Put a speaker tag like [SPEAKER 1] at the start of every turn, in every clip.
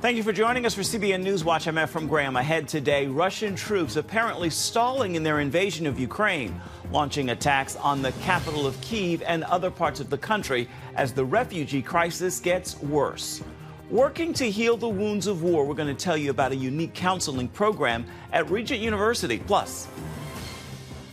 [SPEAKER 1] Thank you for joining us for CBN NewsWatch. I'm Ephraim Graham. Ahead today, Russian troops apparently stalling in their invasion of Ukraine, launching attacks on the capital of Kyiv and other parts of the country as the refugee crisis gets worse. Working to heal the wounds of war, we're going to tell you about a unique counseling program at Regent University. Plus,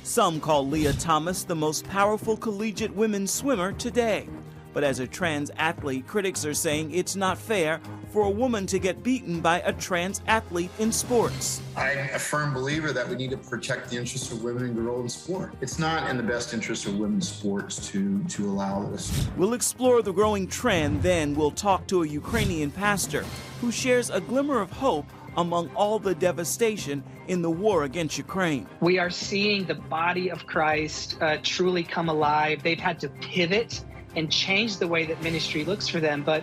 [SPEAKER 1] some call Leah Thomas the most powerful collegiate women's swimmer today. But as a trans athlete, critics are saying it's not fair for a woman to get beaten by a trans athlete in sports.
[SPEAKER 2] I'm a firm believer that we need to protect the interests of women and girls in sport. It's not in the best interest of women's sports to allow this.
[SPEAKER 1] We'll explore the growing trend, then we'll talk to a Ukrainian pastor who shares a glimmer of hope among all the devastation in the war against Ukraine.
[SPEAKER 3] We are seeing the body of Christ truly come alive. They've had to pivot and change the way that ministry looks for them. But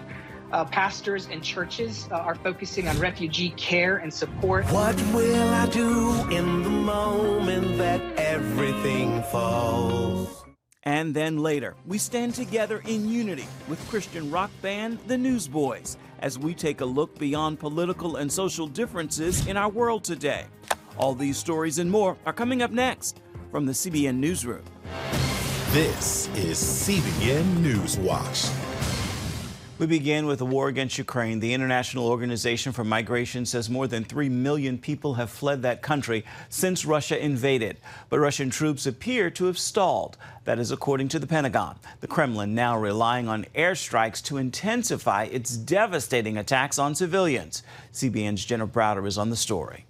[SPEAKER 3] pastors and churches are focusing on refugee care and support.
[SPEAKER 4] What will I do in the moment that everything falls?
[SPEAKER 1] And then later, we stand together in unity with Christian rock band The Newsboys as we take a look beyond political and social differences in our world today. All these stories and more are coming up next from the CBN Newsroom.
[SPEAKER 5] This is CBN NewsWatch.
[SPEAKER 1] We begin with the war against Ukraine. The International Organization for Migration says more than 3 million people have fled that country since Russia invaded. But Russian troops appear to have stalled. That is according to the Pentagon. The Kremlin now relying on airstrikes to intensify its devastating attacks on civilians. CBN's Jenna Browder is on the story.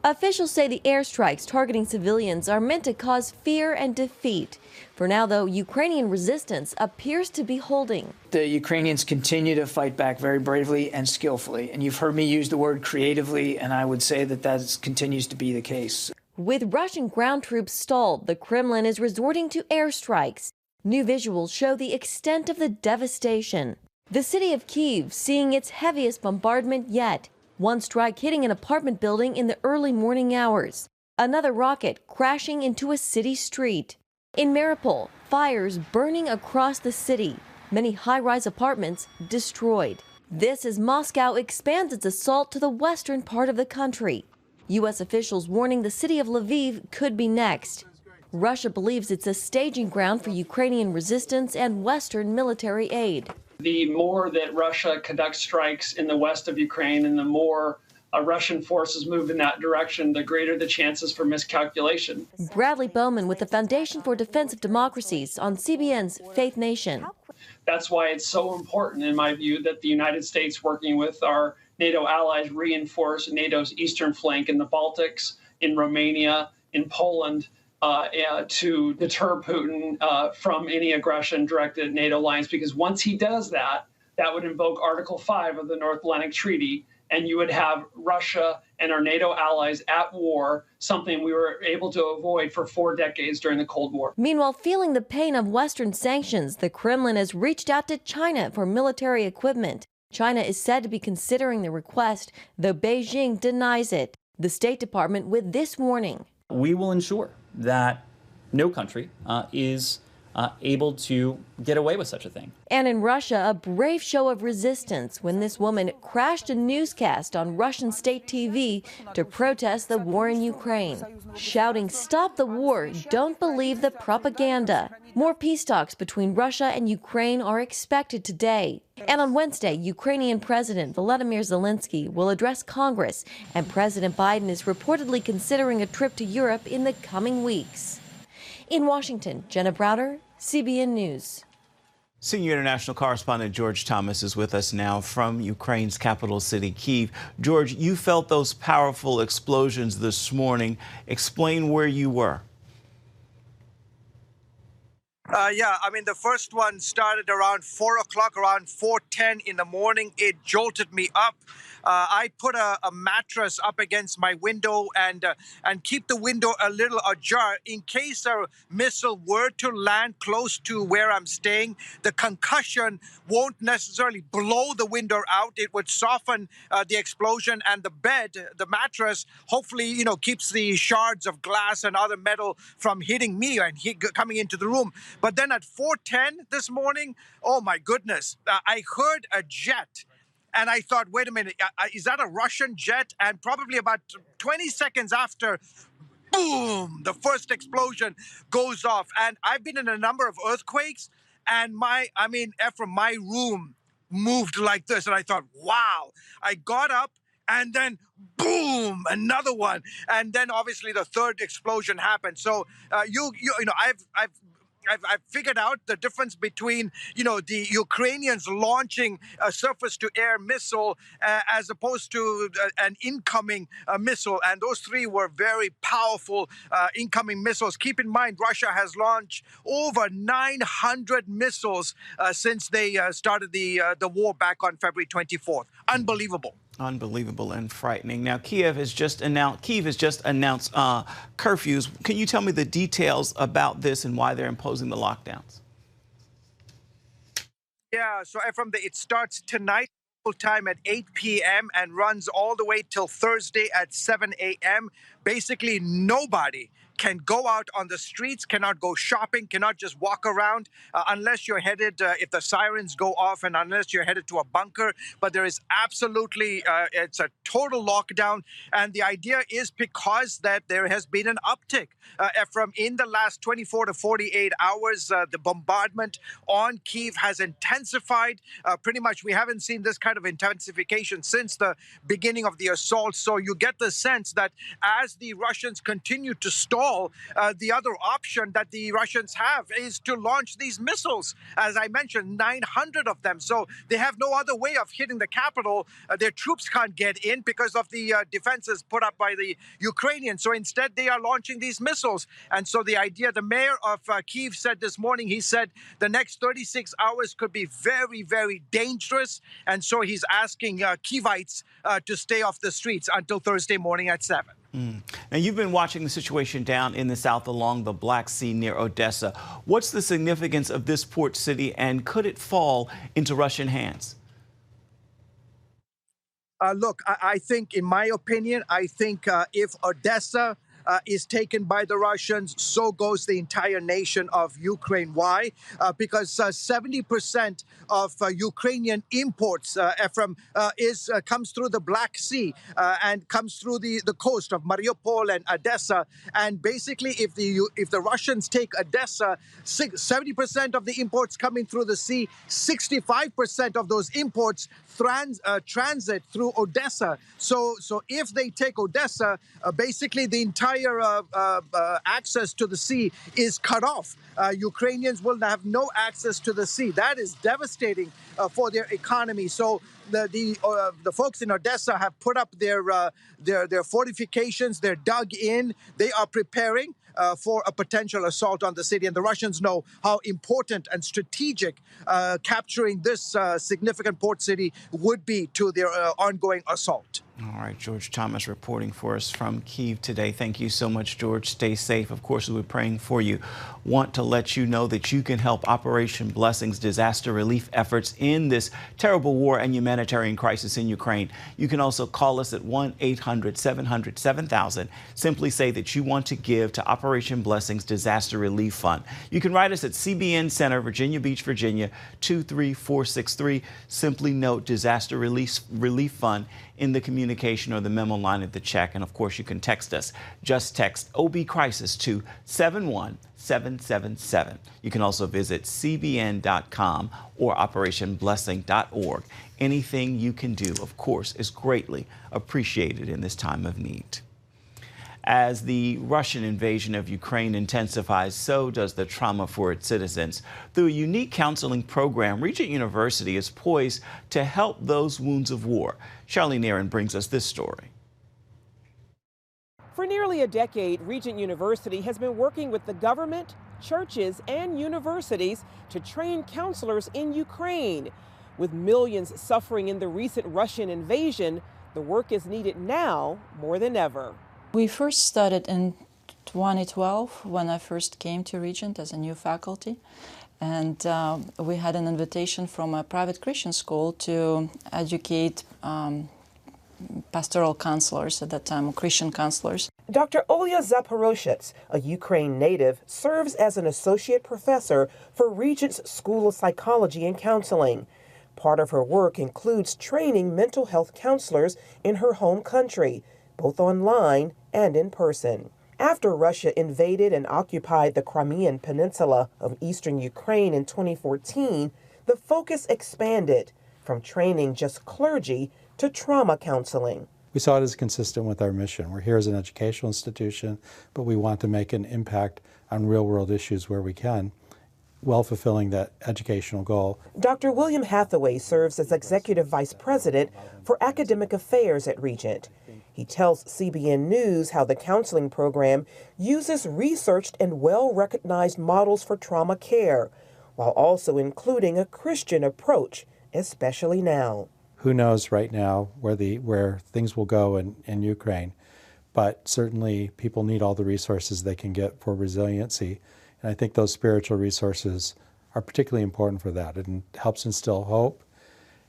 [SPEAKER 6] Officials say the airstrikes targeting civilians are meant to cause fear and defeat. For now, though, Ukrainian resistance appears to be holding.
[SPEAKER 7] The Ukrainians continue to fight back very bravely and skillfully. And you've heard me use the word creatively, and I would say that continues to be the case.
[SPEAKER 6] With Russian ground troops stalled, the Kremlin is resorting to airstrikes. New visuals show the extent of the devastation. The city of Kyiv seeing its heaviest bombardment yet. One strike hitting an apartment building in the early morning hours. Another rocket crashing into a city street. In Mariupol, fires burning across the city. Many high-rise apartments destroyed. This as Moscow expands its assault to the western part of the country. U.S. officials warning the city of Lviv could be next. Russia believes it's a staging ground for Ukrainian resistance and Western military aid.
[SPEAKER 8] The more that Russia conducts strikes in the west of Ukraine and the more Russian forces move in that direction, the greater the chances for miscalculation.
[SPEAKER 6] Bradley Bowman with the Foundation for Defense of Democracies on CBN's Faith Nation.
[SPEAKER 8] That's why it's so important, in my view, that the United States, working with our NATO allies, reinforce NATO's eastern flank in the Baltics, in Romania, in Poland, to deter Putin from any aggression directed at NATO lines, because once he does that, that would invoke Article 5 of the North Atlantic Treaty, and you would have Russia and our NATO allies at war, something we were able to avoid for 4 decades during the Cold War.
[SPEAKER 6] Meanwhile, feeling the pain of Western sanctions, the Kremlin has reached out to China for military equipment. China is said to be considering the request, though Beijing denies it. The State Department with this warning.
[SPEAKER 9] We will ensure that no country is able to get away with such a thing.
[SPEAKER 6] And in Russia, a brave show of resistance when this woman crashed a newscast on Russian state TV to protest the war in Ukraine, shouting, "Stop the war, don't believe the propaganda." More peace talks between Russia and Ukraine are expected today. And on Wednesday, Ukrainian President Volodymyr Zelensky will address Congress, and President Biden is reportedly considering a trip to Europe in the coming weeks. In Washington, Jenna Browder, CBN News.
[SPEAKER 1] Senior international correspondent George Thomas is with us now from Ukraine's capital city, Kyiv. George, you felt those powerful explosions this morning. Explain where you were.
[SPEAKER 10] The first one started around 4 o'clock, around 4:10 in the morning. It jolted me up. I put a mattress up against my window and keep the window a little ajar in case a missile were to land close to where I'm staying. The concussion won't necessarily blow the window out. It would soften the explosion, and the bed, the mattress, hopefully, keeps the shards of glass and other metal from hitting me and coming into the room. But then at 4:10 this morning, oh my goodness, I heard a jet. And I thought, wait a minute, is that a Russian jet? And probably about 20 seconds after, boom, the first explosion goes off. And I've been in a number of earthquakes, and Ephraim, my room moved like this. And I thought, wow. I got up, and then boom, another one. And then obviously the third explosion happened. So I've figured out the difference between, the Ukrainians launching a surface-to-air missile as opposed to an incoming missile. And those three were very powerful incoming missiles. Keep in mind, Russia has launched over 900 missiles since they started the war back on February 24th. Unbelievable.
[SPEAKER 1] Unbelievable and frightening. Now, Kyiv has just announced curfews. Can you tell me the details about this and why they're imposing the lockdowns?
[SPEAKER 10] Yeah, so Ephraim, it starts tonight time at 8 p.m. and runs all the way till Thursday at 7 a.m. Basically, nobody can go out on the streets, cannot go shopping, cannot just walk around unless you're headed, if the sirens go off, and unless you're headed to a bunker. But there is absolutely, it's a total lockdown. And the idea is because that there has been an uptick, Ephraim, in the last 24 to 48 hours. The bombardment on Kyiv has intensified. Pretty much we haven't seen this kind of intensification since the beginning of the assault. So you get the sense that as the Russians continue to stall, the other option that the Russians have is to launch these missiles. As I mentioned, 900 of them. So they have no other way of hitting the capital. Their troops can't get in because of the defenses put up by the Ukrainians. So instead, they are launching these missiles. And so the idea, the mayor of Kyiv said this morning, he said the next 36 hours could be very, very dangerous. And so he's asking Kyivites to stay off the streets until Thursday morning at 7.
[SPEAKER 1] Now, you've been watching the situation down in the south along the Black Sea near Odessa. What's the significance of this port city, and could it fall into Russian hands?
[SPEAKER 10] Look, I think, in my opinion, if Odessa is taken by the Russians, so goes the entire nation of Ukraine. Why? Because 70% of Ukrainian imports, Ephraim, comes through the Black Sea and comes through the coast of Mariupol and Odessa. And basically, if the Russians take Odessa, 70% of the imports coming through the sea, 65% of those imports transit through Odessa. So if they take Odessa, basically the entire access to the sea is cut off. Ukrainians will have no access to the sea. That is devastating for their economy. So the folks in Odessa have put up their fortifications. They're dug in. They are preparing for a potential assault on the city. And the Russians know how important and strategic capturing this significant port city would be to their ongoing assault.
[SPEAKER 1] All right, George Thomas reporting for us from Kyiv today. Thank you so much, George. Stay safe. Of course, we're praying for you. Want to let you know that you can help Operation Blessing's disaster relief efforts in this terrible war and humanitarian crisis in Ukraine. You can also call us at 1-800-700-7000. Simply say that you want to give to Operation Blessing's Disaster Relief Fund. You can write us at CBN Center, Virginia Beach, Virginia, 23463. Simply note Disaster Relief Fund in the communication or the memo line of the check. And of course, you can text us. Just text OB Crisis to 71777. You can also visit cbn.com or operationblessing.org. Anything you can do, of course, is greatly appreciated in this time of need. As the Russian invasion of Ukraine intensifies, so does the trauma for its citizens. Through a unique counseling program, Regent University is poised to help those wounds of war. Charlene Aaron brings us this story.
[SPEAKER 11] For nearly a decade, Regent University has been working with the government, churches, and universities to train counselors in Ukraine. With millions suffering in the recent Russian invasion, the work is needed now more than ever.
[SPEAKER 12] We first started in 2012 when I first came to Regent as a new faculty. And we had an invitation from a private Christian school to educate pastoral counselors at that time, Christian counselors.
[SPEAKER 11] Dr. Olya Zaporoshets, a Ukraine native, serves as an associate professor for Regent's School of Psychology and Counseling.
[SPEAKER 13] Part of her work includes training mental health counselors in her home country, both online and in person. After Russia invaded and occupied the Crimean Peninsula of eastern Ukraine in 2014, the focus expanded from training just clergy to trauma counseling.
[SPEAKER 14] We saw it as consistent with our mission. We're here as an educational institution, but we want to make an impact on real-world issues where we can, while fulfilling that educational goal.
[SPEAKER 13] Dr. William Hathaway serves as Executive Vice President for Academic Affairs at Regent. He tells CBN News how the counseling program uses researched and well-recognized models for trauma care, while also including a Christian approach, especially now.
[SPEAKER 14] Who knows right now where things will go in Ukraine, but certainly people need all the resources they can get for resiliency. And I think those spiritual resources are particularly important for that. It helps instill hope.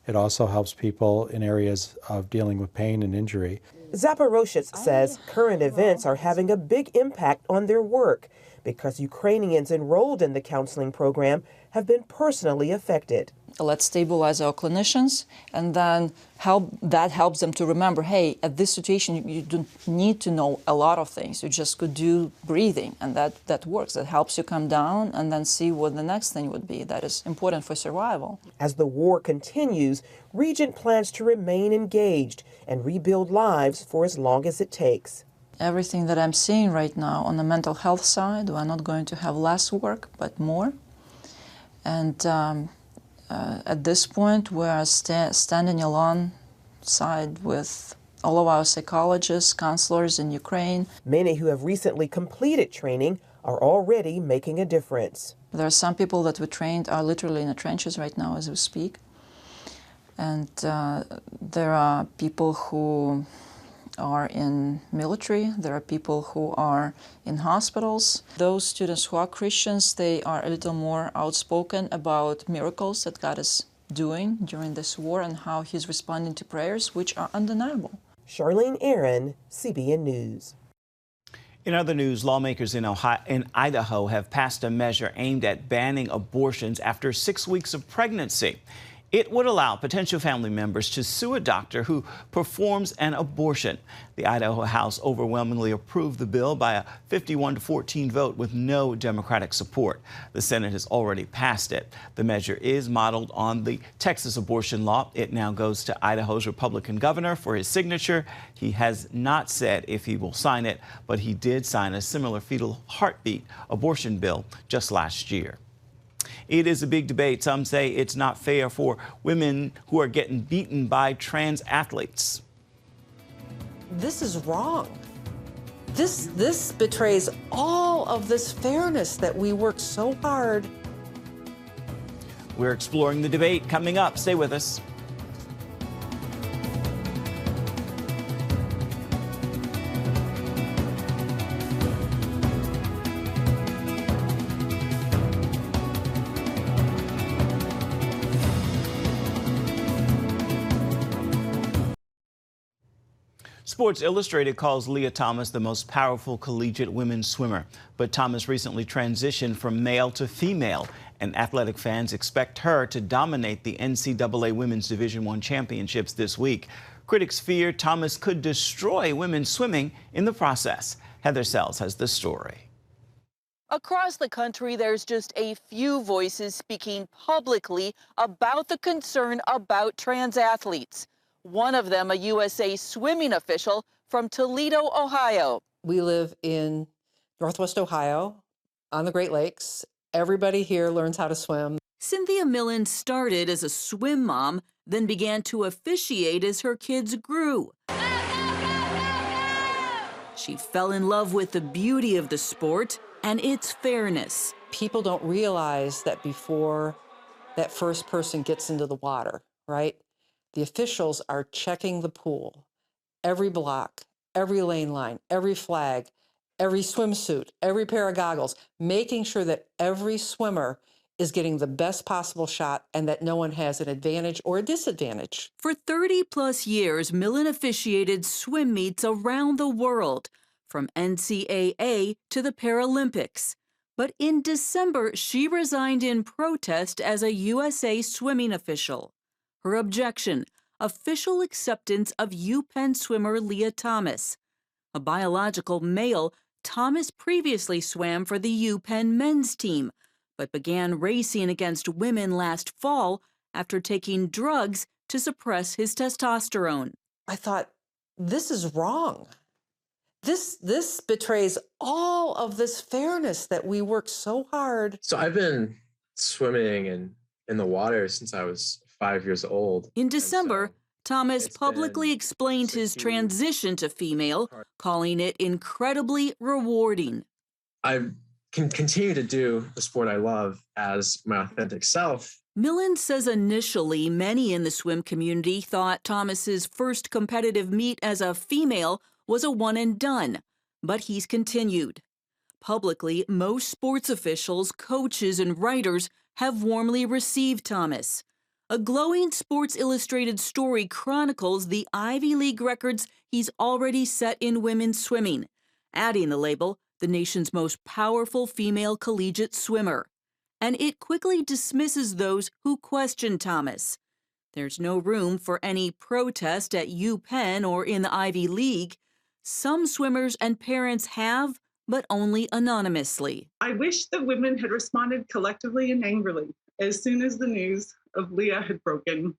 [SPEAKER 14] It also helps people in areas of dealing with pain and injury.
[SPEAKER 13] Zaporozhets says current events are having a big impact on their work because Ukrainians enrolled in the counseling program have been personally affected.
[SPEAKER 12] Let's stabilize our clinicians, and then that helps them to remember, hey, at this situation, you don't need to know a lot of things. You just could do breathing, and that works. That helps you come down and then see what the next thing would be. That is important for survival.
[SPEAKER 13] As the war continues, Regent plans to remain engaged and rebuild lives for as long as it takes.
[SPEAKER 12] Everything that I'm seeing right now on the mental health side, we're not going to have less work, but more. And at this point, we are standing alongside with all of our psychologists, counselors in Ukraine.
[SPEAKER 13] Many who have recently completed training are already making a difference.
[SPEAKER 12] There are some people that we trained are literally in the trenches right now as we speak. And there are people who are in military, there are people who are in hospitals. Those students who are Christians, they are a little more outspoken about miracles that God is doing during this war and how He's responding to prayers, which are undeniable.
[SPEAKER 13] Charlene Aaron, CBN News.
[SPEAKER 1] In other news, lawmakers in Idaho have passed a measure aimed at banning abortions after 6 weeks of pregnancy. It would allow potential family members to sue a doctor who performs an abortion. The Idaho House overwhelmingly approved the bill by a 51-14 vote with no Democratic support. The Senate has already passed it. The measure is modeled on the Texas abortion law. It now goes to Idaho's Republican governor for his signature. He has not said if he will sign it, but he did sign a similar fetal heartbeat abortion bill just last year. It is a big debate. Some say it's not fair for women who are getting beaten by trans athletes.
[SPEAKER 15] This is wrong. This betrays all of this fairness that we work so hard.
[SPEAKER 1] We're exploring the debate coming up. Stay with us. Sports Illustrated calls Leah Thomas the most powerful collegiate women's swimmer. But Thomas recently transitioned from male to female, and athletic fans expect her to dominate the NCAA Women's Division I championships this week. Critics fear Thomas could destroy women's swimming in the process. Heather Sells has the story.
[SPEAKER 16] Across the country, there's just a few voices speaking publicly about the concern about trans athletes. One of them, a USA swimming official from Toledo, Ohio.
[SPEAKER 15] We live in Northwest Ohio on the Great Lakes. Everybody here learns how to swim.
[SPEAKER 16] Cynthia Millen started as a swim mom, then began to officiate as her kids grew. She fell in love with the beauty of the sport and its fairness.
[SPEAKER 15] People don't realize that before that first person gets into the water, right? The officials are checking the pool, every block, every lane line, every flag, every swimsuit, every pair of goggles, making sure that every swimmer is getting the best possible shot and that no one has an advantage or a disadvantage.
[SPEAKER 16] For 30-plus years, Millen officiated swim meets around the world, from NCAA to the Paralympics. But in December, she resigned in protest as a USA swimming official.
[SPEAKER 17] Her objection, official acceptance of UPenn swimmer Leah Thomas. A biological male, Thomas previously swam for the UPenn men's team, but began racing against women last fall after taking drugs to suppress his testosterone.
[SPEAKER 15] I thought, this is wrong. This betrays all of this fairness that we work so hard.
[SPEAKER 18] So I've been swimming in the water since I was 5 years old.
[SPEAKER 17] In December, Thomas publicly explained his transition to female, calling it incredibly rewarding.
[SPEAKER 18] I can continue to do the sport I love as my authentic self.
[SPEAKER 17] Millen says initially many in the swim community thought Thomas's first competitive meet as a female was a one and done, but he's continued. Publicly, most sports officials, coaches, and writers have warmly received Thomas. A glowing Sports Illustrated story chronicles the Ivy League records he's already set in women's swimming, adding the label, the nation's most powerful female collegiate swimmer. And it quickly dismisses those who question Thomas. There's no room for any protest at UPenn or in the Ivy League. Some swimmers and parents have, but only anonymously.
[SPEAKER 19] I wish the women had responded collectively and angrily as soon as the news of Leah had broken.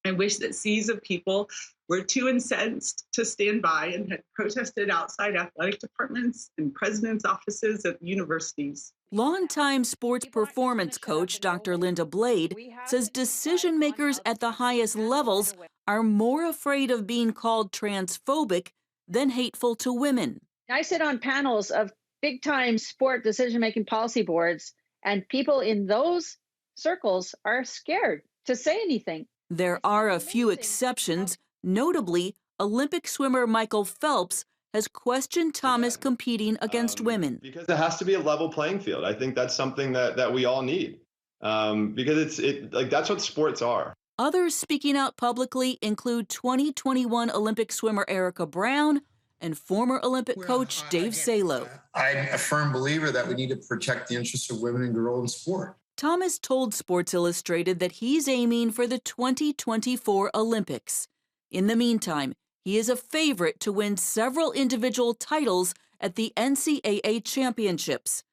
[SPEAKER 19] I wish that seas of people were too incensed to stand by and had protested outside athletic departments and presidents' offices at universities.
[SPEAKER 17] Longtime sports performance coach Dr. Linda Blade says decision makers at the highest levels are more afraid of being called transphobic than hateful to women.
[SPEAKER 20] I sit on panels of big-time sport decision-making policy boards, and people in those circles are scared to say anything.
[SPEAKER 17] There are a few exceptions. Notably, Olympic swimmer Michael Phelps has questioned Thomas competing against women.
[SPEAKER 21] Because it has to be a level playing field. I think that's something that we all need because that's what sports are.
[SPEAKER 17] Others speaking out publicly include 2021 Olympic swimmer Erica Brown and former Olympic coach Dave Salo.
[SPEAKER 2] I'm a firm believer that we need to protect the interests of women and girls in sport.
[SPEAKER 17] Thomas told Sports Illustrated that he's aiming for the 2024 Olympics. In the meantime, he is a favorite to win several individual titles at the NCAA championships.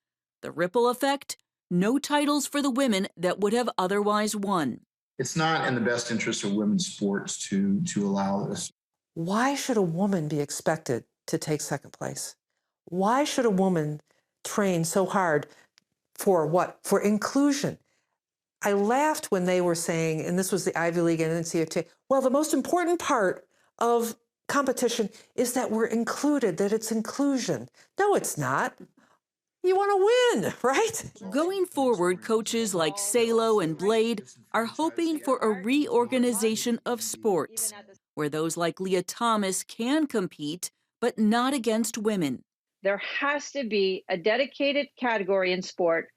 [SPEAKER 17] The ripple effect? No titles for the women that would have otherwise won.
[SPEAKER 2] It's not in the best interest of women's sports to allow this.
[SPEAKER 15] Why should a woman be expected to take second place? Why should a woman train so hard for what? For inclusion. I laughed when they were saying, and this was the Ivy League and NCAA, well, the most important part of competition is that we're included, that it's inclusion. No, it's not. You want to win, right?
[SPEAKER 17] Going forward, coaches like Salo and Blade are hoping for a reorganization of sports, where those like Leah Thomas can compete, but not against women.
[SPEAKER 20] There has to be a dedicated category in sport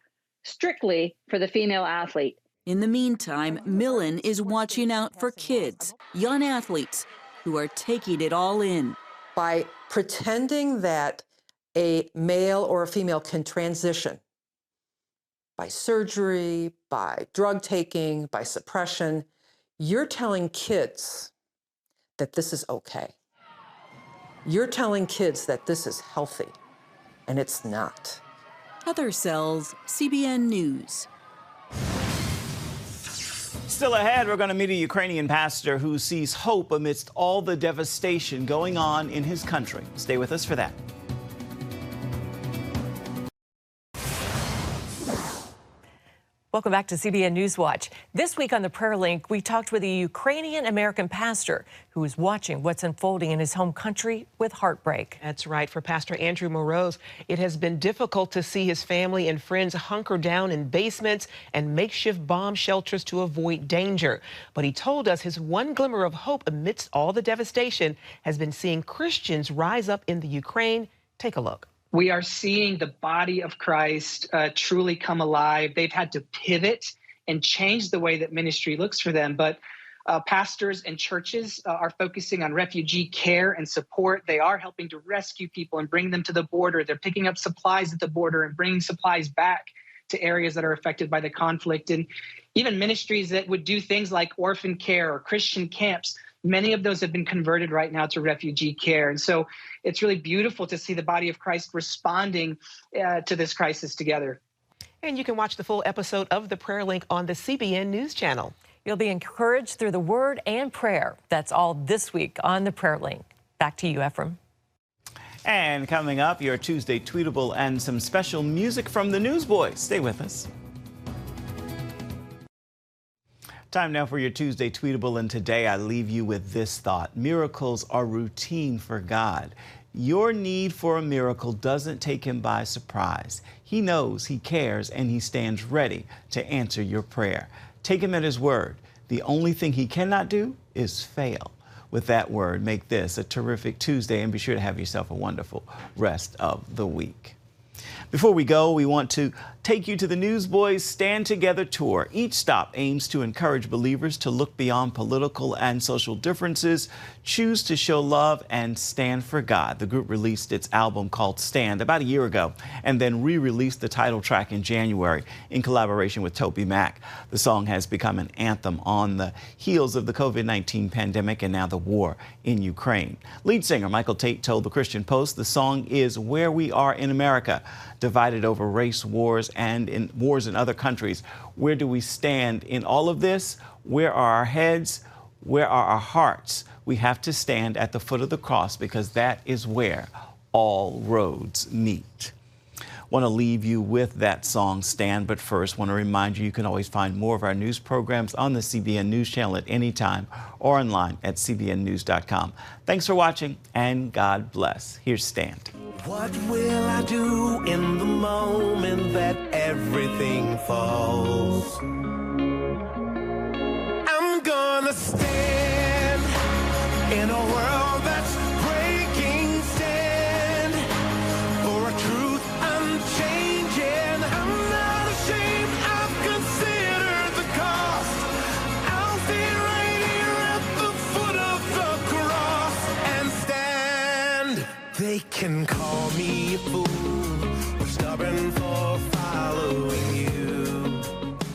[SPEAKER 20] strictly for the female athlete.
[SPEAKER 17] In the meantime, Millen is watching out for kids, young athletes, who are taking it all in.
[SPEAKER 15] By pretending that a male or a female can transition by surgery, by drug taking, by suppression, you're telling kids that this is okay. You're telling kids that this is healthy, and it's not.
[SPEAKER 17] Heather Sells, CBN News.
[SPEAKER 1] Still ahead, we're going to meet a Ukrainian pastor who sees hope amidst all the devastation going on in his country. Stay with us for that.
[SPEAKER 22] Welcome back to CBN NewsWatch. This week on the Prayer Link, we talked with a Ukrainian-American pastor who is watching what's unfolding in his home country with heartbreak.
[SPEAKER 11] That's right. For Pastor Andrew Moroz, it has been difficult to see his family and friends hunker down in basements and makeshift bomb shelters to avoid danger. But he told us his one glimmer of hope amidst all the devastation has been seeing Christians rise up in the Ukraine. Take a look.
[SPEAKER 3] We are seeing the body of Christ truly come alive. They've had to pivot and change the way that ministry looks for them. But pastors and churches are focusing on refugee care and support. They are helping to rescue people and bring them to the border. They're picking up supplies at the border and bringing supplies back to areas that are affected by the conflict. And even ministries that would do things like orphan care or Christian camps, many of those have been converted right now to refugee care. And so it's really beautiful to see the body of Christ responding to this crisis together.
[SPEAKER 11] And you can watch the full episode of The Prayer Link on the CBN News Channel.
[SPEAKER 22] You'll be encouraged through the word and prayer. That's all this week on The Prayer Link. Back to you, Ephraim.
[SPEAKER 1] And coming up, your Tuesday Tweetable and some special music from the Newsboys. Stay with us. Time now for your Tuesday Tweetable, and today I leave you with this thought. Miracles are routine for God. Your need for a miracle doesn't take him by surprise. He knows, he cares, and he stands ready to answer your prayer. Take him at his word. The only thing he cannot do is fail. With that word, make this a terrific Tuesday, and be sure to have yourself a wonderful rest of the week. Before we go, we want to take you to the Newsboys Stand Together tour. Each stop aims to encourage believers to look beyond political and social differences, choose to show love, and stand for God. The group released its album called Stand about a year ago, and then re-released the title track in January in collaboration with Toby Mac. The song has become an anthem on the heels of the COVID-19 pandemic and now the war in Ukraine. Lead singer Michael Tate told the Christian Post the song is where we are in America, divided over race wars and in wars in other countries. Where do we stand in all of this? Where are our heads? Where are our hearts? We have to stand at the foot of the cross, because that is where all roads meet. Want to leave you with that song, Stand, but first want to remind you can always find more of our news programs on the CBN News Channel at any time or online at cbnnews.com. Thanks for watching, and God bless. Here's Stand.
[SPEAKER 4] What will I do in the moment that everything falls? I'm gonna stand in a world that's breaking, stand for a truth unchanging. I'm not ashamed, I've considered the cost. I'll stay right here at the foot of the cross and stand. They can call me a fool or stubborn for following you.